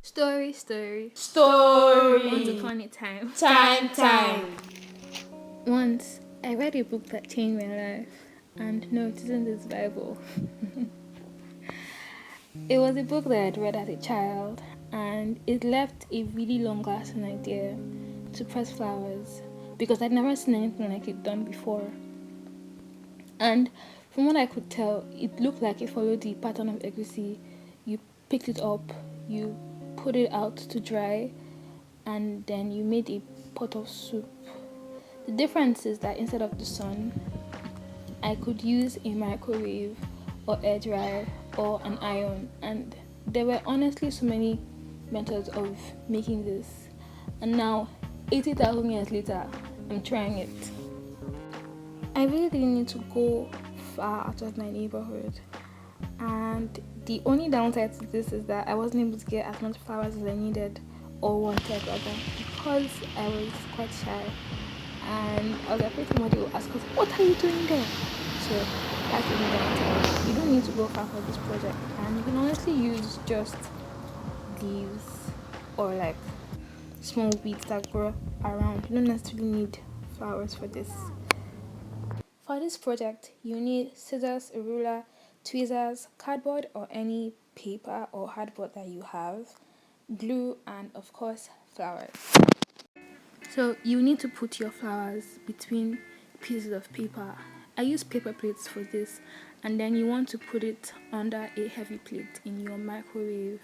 Story. Once Story. upon a time. Time. Once, I read a book that changed my life. And no, it isn't this Bible. It was a book that I'd read as a child, and it left a really long lasting idea to press flowers because I'd never seen anything like it done before. And from what I could tell, it looked like it followed the pattern of egusi. You picked it up, you put it out to dry, and then you made a pot of soup. The difference is that instead of the sun, I could use a microwave or air dryer or an iron, and there were honestly so many methods of making this. And now, 80,000 years later, I'm trying it. I really didn't need to go far out of my neighborhood, and the only downside to this is that I wasn't able to get as much flowers as I needed or wanted rather, because I was quite shy and I was afraid somebody would ask us, "What are you doing there?" So that's the only downside. You don't need to go far for this project, and you can honestly use just leaves or like small weeds that grow around. You don't necessarily need flowers for this. For this project, you need scissors, a ruler, tweezers, cardboard or any paper or hardboard that you have, glue, and of course, flowers. So you need to put your flowers between pieces of paper. I use paper plates for this, and then you want to put it under a heavy plate in your microwave.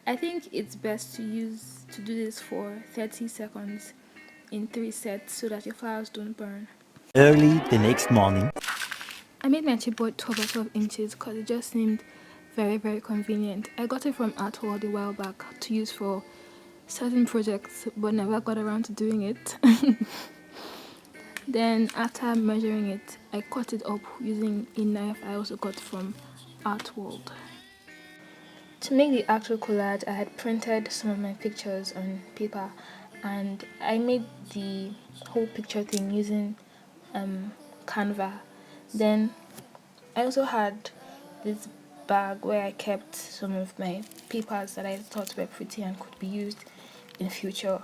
I think it's best to do this for 30 seconds in 3 sets so that your flowers don't burn. Early the next morning. I made my chipboard 12 by 12 inches because it just seemed very convenient. I got it from Artworld a while back to use for certain projects but never got around to doing it. Then after measuring it, I cut it up using a knife I also got from Artworld. To make the actual collage, I had printed some of my pictures on paper and I made the whole picture thing using Canva. Then I also had this bag where I kept some of my papers that I thought were pretty and could be used in future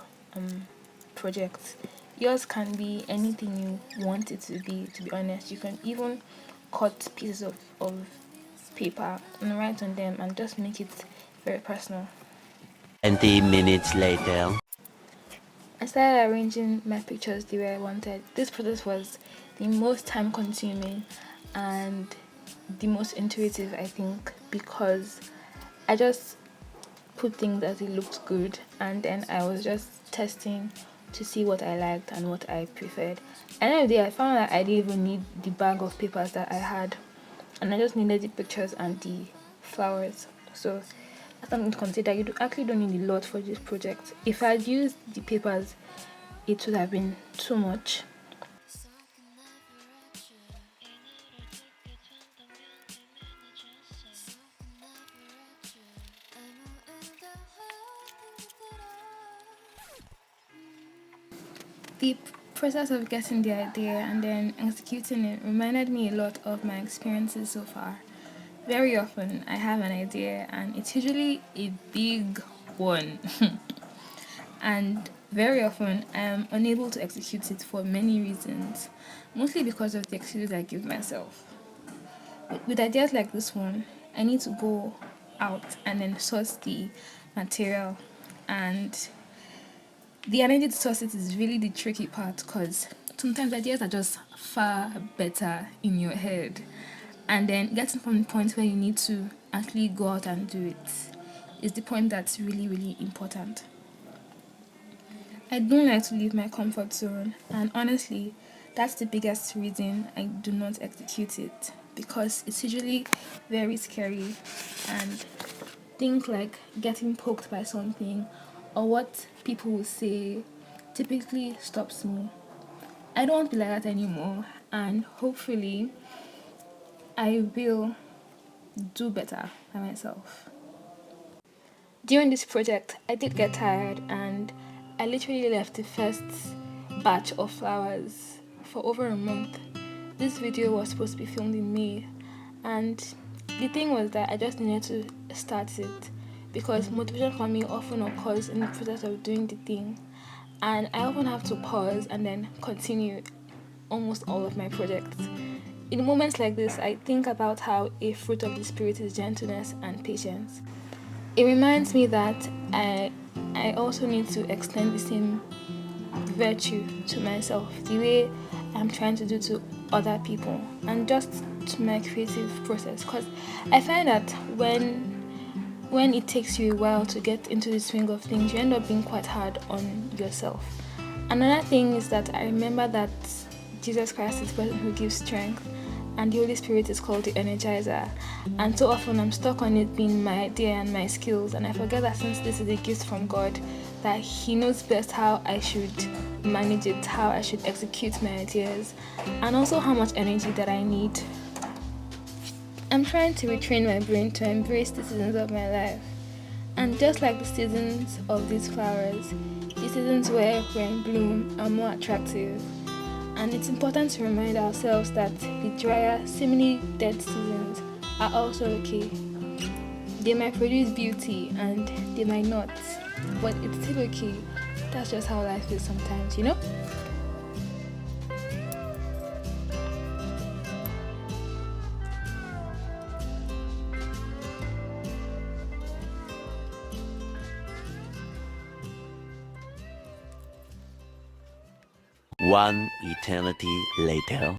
projects. Yours can be anything you want it to be honest. You can even cut pieces of paper and write on them and just make it very personal. 20 minutes later. I started arranging my pictures the way I wanted. This process was the most time consuming and the most intuitive, I think, because I just put things as it looked good and then I was just testing to see what I liked and what I preferred. And then the day I found that I didn't even need the bag of papers that I had and I just needed the pictures and the flowers. So that's something to consider. You actually don't need a lot for this project. If I had used the papers, it would have been too much. The process of getting the idea and then executing it reminded me a lot of my experiences so far. Very often, I have an idea and it's usually a big one. And very often, I am unable to execute it for many reasons, mostly because of the excuses I give myself. With ideas like this one, I need to go out and then source the material, and the energy to source it is really the tricky part because sometimes ideas are just far better in your head, and then getting from the point where you need to actually go out and do it is the point that's really important. I don't like to leave my comfort zone, and honestly, that's the biggest reason I do not execute it because it's usually very scary, and things like getting poked by something or what people will say typically stops me. I don't want to be like that anymore, and hopefully, I will do better by myself. During this project, I did get tired and I literally left the first batch of flowers for over a month. This video was supposed to be filmed in May, and the thing was that I just needed to start it because motivation for me often occurs in the process of doing the thing, and I often have to pause and then continue almost all of my projects. In moments like this, I think about how a fruit of the Spirit is gentleness and patience. It reminds me that I also need to extend the same virtue to myself, the way I'm trying to do to other people, and just to my creative process. Because I find that when it takes you a while to get into the swing of things, you end up being quite hard on yourself. Another thing is that I remember that Jesus Christ is the person who gives strength, and the Holy Spirit is called the energizer. And so often I'm stuck on it being my idea and my skills, and I forget that since this is a gift from God, that He knows best how I should manage it, how I should execute my ideas, and also how much energy that I need. I'm trying to retrain my brain to embrace the seasons of my life. And just like the seasons of these flowers, the seasons where we're in bloom are more attractive. And it's important to remind ourselves that the drier, seemingly dead seasons are also okay. They might produce beauty and they might not, but it's still okay. That's just how life is sometimes, you know? One eternity later.